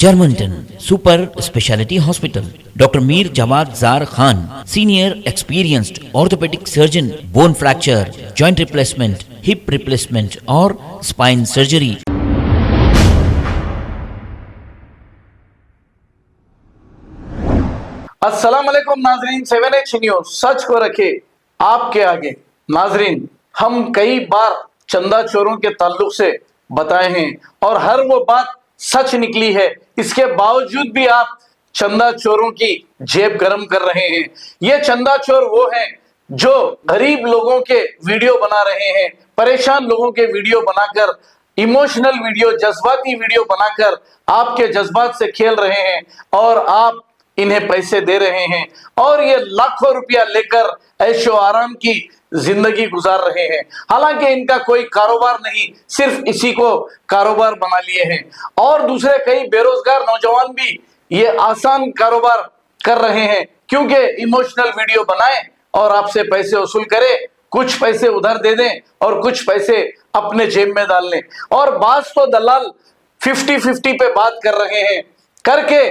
Germantown Super Speciality Hospital. Dr. Mir Jawad Zar Khan, senior experienced orthopedic surgeon, bone fracture, joint replacement, hip replacement or spine surgery. अस्सलाम वालेकुम नाजरीन, 7H news सच को रखे आपके आगे। नाजरीन, हम कई बार चंदा चोरों के ताल्लुक से बताए हैं और हर वो बात सच निकली है। इसके बावजूद भी आप चंदा चोरों की जेब गरम कर रहे हैं। ये चंदा चोर वो हैं जो गरीब लोगों के वीडियो बना रहे हैं, परेशान लोगों के वीडियो बनाकर, इमोशनल वीडियो, जज्बाती वीडियो बनाकर आपके जज्बात से खेल रहे हैं और आप इन्हें पैसे दे रहे हैं और ये लाखों रुपया लेकर ऐशो आराम की जिंदगी गुजार रहे हैं। हालांकि इनका कोई कारोबार नहीं, सिर्फ इसी को कारोबार बना लिए हैं। और दूसरे कई बेरोजगार नौजवान भी ये आसान कारोबार कर रहे हैं, क्योंकि इमोशनल वीडियो बनाए और आपसे पैसे वसूल करे, कुछ पैसे उधर दे दें और कुछ पैसे अपने जेब में डाल लें। और बास तो दलाल 50-50 पे बात कर रहे हैं, करके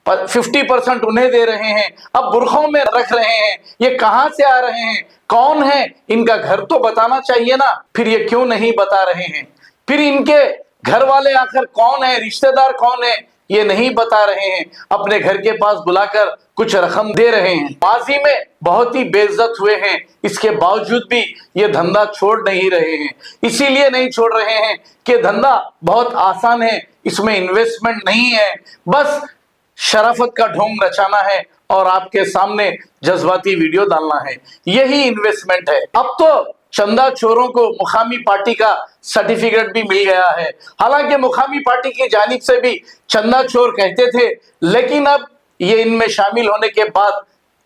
50% उन्हें दे रहे हैं, अब बुरखों में रख रहे हैं। ये कहां से आ रहे हैं, कौन है, इनका घर तो बताना चाहिए ना, फिर ये क्यों नहीं बता रहे हैं? फिर इनके घर वाले आखिर कौन है, रिश्तेदार कौन है, ये नहीं बता रहे हैं। अपने घर के पास बुलाकर कुछ रकम दे रहे हैं। माजी में बहुत ही बेइज्जत हुए हैं, इसके बावजूद भी ये धंधा छोड़ नहीं रहे हैं। इसीलिए नहीं छोड़ रहे हैं कि धंधा बहुत आसान है, इसमें इन्वेस्टमेंट नहीं है, बस शराफत का ढोंग रचाना है और आपके सामने जज्बाती वीडियो डालना है, यही इन्वेस्टमेंट है। अब तो चंदा चोरों को मुकामी पार्टी का सर्टिफिकेट भी मिल गया है। हालांकि मुकामी पार्टी की जानिब से भी चंदा चोर कहते थे, लेकिन अब ये इनमें शामिल होने के बाद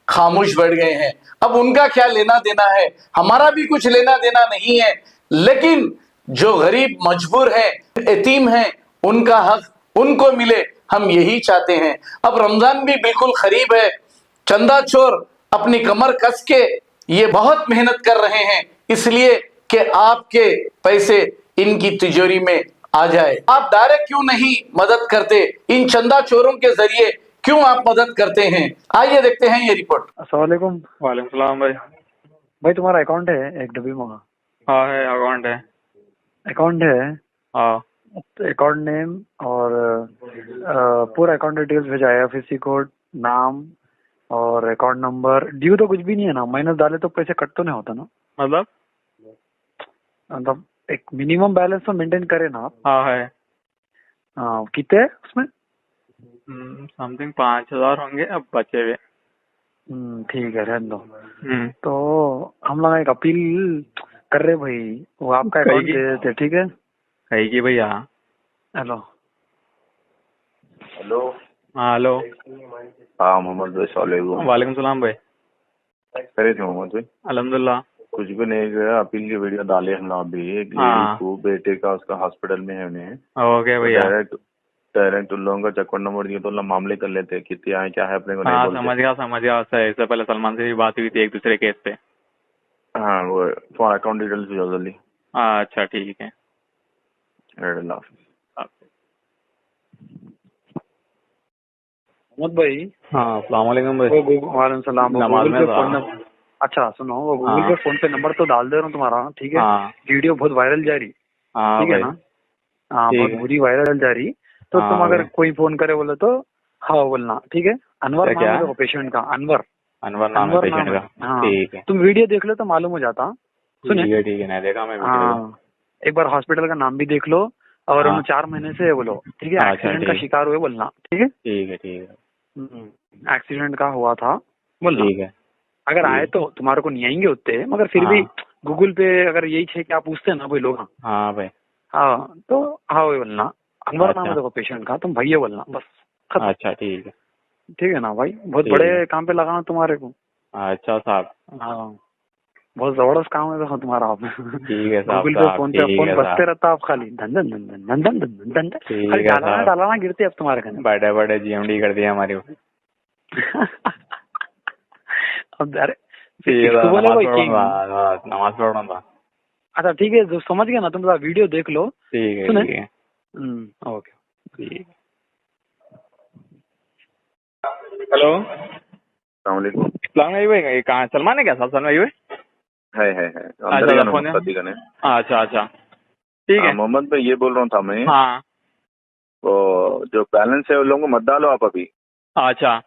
खामोश बैठ गए हैं। अब उनका क्या लेना देना है, हमारा भी कुछ लेना देना नहीं है, लेकिन जो गरीब मजबूर है, यतीम है, उनका हक उनको मिले, हम यही चाहते हैं। अब रमजान भी बिल्कुल करीब है, चंदा चोर अपनी कमर कस के ये बहुत मेहनत कर रहे हैं, इसलिए कि आपके पैसे इनकी तिजोरी में आ जाए। आप डायरेक्ट क्यों नहीं मदद करते, इन चंदा चोरों के जरिए क्यों आप मदद करते हैं? आइए देखते हैं ये रिपोर्ट। अस्सलाम वालेकुम। वालेकुम सलाम भाई। भाई तुम्हारा अकाउंट है एक डब्बी में? हाँ है, अकाउंट है। अकाउंट है हाँ तो अकाउंट नेम और पूरा अकाउंट डिटेल्स भेजा है, एफएससी कोड, नाम और अकाउंट नंबर। ड्यू तो कुछ भी नहीं है ना? माइनस डाले तो पैसे कट तो नहीं होता ना? मतलब एक मिनिमम बैलेंस तो मेंटेन करे ना आप? हाँ है। कितने है उसमें? समथिंग 5,000 होंगे अब बचे हुए। ठीक है, रहने दो। तो हम लोग एक अपील कर रहे भाई, वो आपका अकाउंट दे देते, ठीक है? है कि भैया? Hello hello. हाँ हेलो। हाँ मोहम्मद भाई, सलाम। वालेकुम सलाम भाई। करे थे मोहम्मद भाई? अल्हम्दुलिल्लाह। कुछ भी नहीं गया, अपील की वीडियो डाले हम लोग भी। एक लेडी को बेटे का उसका हॉस्पिटल में है उन्हें। ओके भैया। डायरेक्ट उन लोगों का अकाउंट नंबर दिए तो उन मामले कर लेते हैं, कितने आए क्या है अपने को नहीं बोलते। समझ गया। इससे पहले सलमान से भी बात हुई थी एक दूसरे केस पे। हाँ वो तुम्हारा अकाउंट डिटेल्स भेजो जल्दी। अच्छा ठीक है। अल्लाह हाफिज़। मोहम्मद भाई। हाँ अस्सलाम वालेकुम भाई। वालेकुम सलाम। नमाज में अच्छा सुनो, वो गूगल पे फोन पे नंबर तो डाल दे रहा हूँ तुम्हारा, ठीक है? वीडियो बहुत वायरल जा रही, ठीक है ना? हाँ बहुत बुरी वायरल जा रही। तो तुम अगर कोई फोन करे बोले तो हाँ बोलना, ठीक है? अनवर नाम है पेशेंट का, अनवर नाम है पेशेंट का। हाँ ठीक है, तुम वीडियो देख लो तो मालूम हो जाता। सुने, ठीक है नहीं देखा मैं हाँ एक बार हॉस्पिटल का नाम भी देख लो और 4 महीने से बोलो, ठीक है? एक्सीडेंट का शिकार हुए बोलना, ठीक है? ठीक है। एक्सीडेंट का हुआ था बोलना। ठीक है। अगर आए तो तुम्हारे को नहीं आएंगे उतने, मगर फिर भी गूगल पे अगर यही है कि आप पूछते हैं ना कोई लोग, हाँ भाई, हाँ तो हाँ वही बोलना। अनवर नाम है देखो पेशेंट का, तुम भैया बोलना बस। अच्छा ठीक है। ठीक है ना भाई? बहुत बड़े काम पे लगाना तुम्हारे को। अच्छा साहब। हाँ बहुत जबरदस्त काम है देखो तुम्हारा। आप ठीक है साहब। गूगल पे फोन बजते रहता आप खाली धन धन धन धन धन धन धन खाली डालाना गिरते अब तुम्हारे घर। बड़े जीएमडी कर दिया हमारी। अब अरे नमाज पढ़ना था। अच्छा ठीक है, जो समझ गया ना तुम, वीडियो देख लो। ठीक है। सुने? ठीक है। ओके ठीक है। हेलो, अस्सलामुअलैकुम। सलाम भाई, कहाँ सलमान है क्या साहब? सलमान भाई है अंदर अच्छा, ही फोन है। पति गने। अच्छा ठीक है। मोहम्मद भाई ये बोल रहा था मैं, हाँ वो जो बैलेंस है उन लोगों को मत डालो आप अभी, अच्छा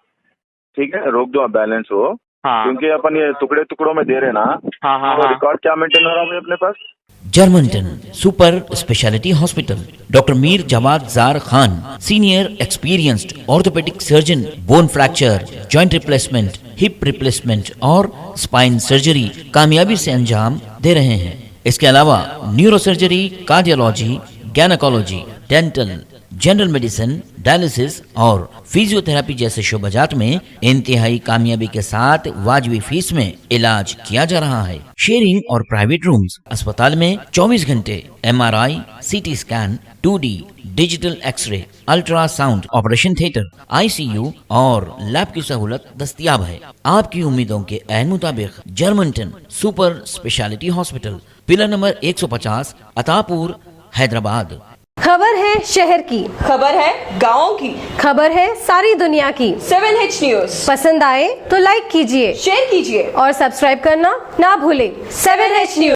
ठीक है, रोक दो आप बैलेंस हो, हाँ क्योंकि अपन ये टुकड़े टुकड़ों में दे रहे ना, हाँ हाँ तो हाँ रिकॉर्ड क्या मेंटेन हो रहा है अपने पास? जर्मनटन super speciality hospital, doctor Mir Jamat Jar Khan, senior experienced orthopaedic surgeon, bone fracture, joint replacement, hip replacement और स्पाइन सर्जरी कामयाबी से अंजाम दे रहे हैं। इसके अलावा neurosurgery, cardiology, gynaecology, dental, general medicine, dialysis और फिजियोथेरेपी जैसे शोबाजात में इंतहाई कामयाबी के साथ वाजबी फीस में इलाज किया जा रहा है। शेयरिंग और प्राइवेट रूम्स, अस्पताल में 24 घंटे MRI, CT scan, 2D digital x ray, ultrasound, operation theatre, ICU और लैब की सहूलत दस्तयाब है। आपकी उम्मीदों के ऐन मुताबिक Germanton super speciality hospital, pillar number 150, Attapur, Hyderabad. खबर है शहर की, खबर है गाँव की, खबर है सारी दुनिया की। 7H न्यूज पसंद आए तो लाइक कीजिए, शेयर कीजिए और सब्सक्राइब करना ना भूलें। 7H news.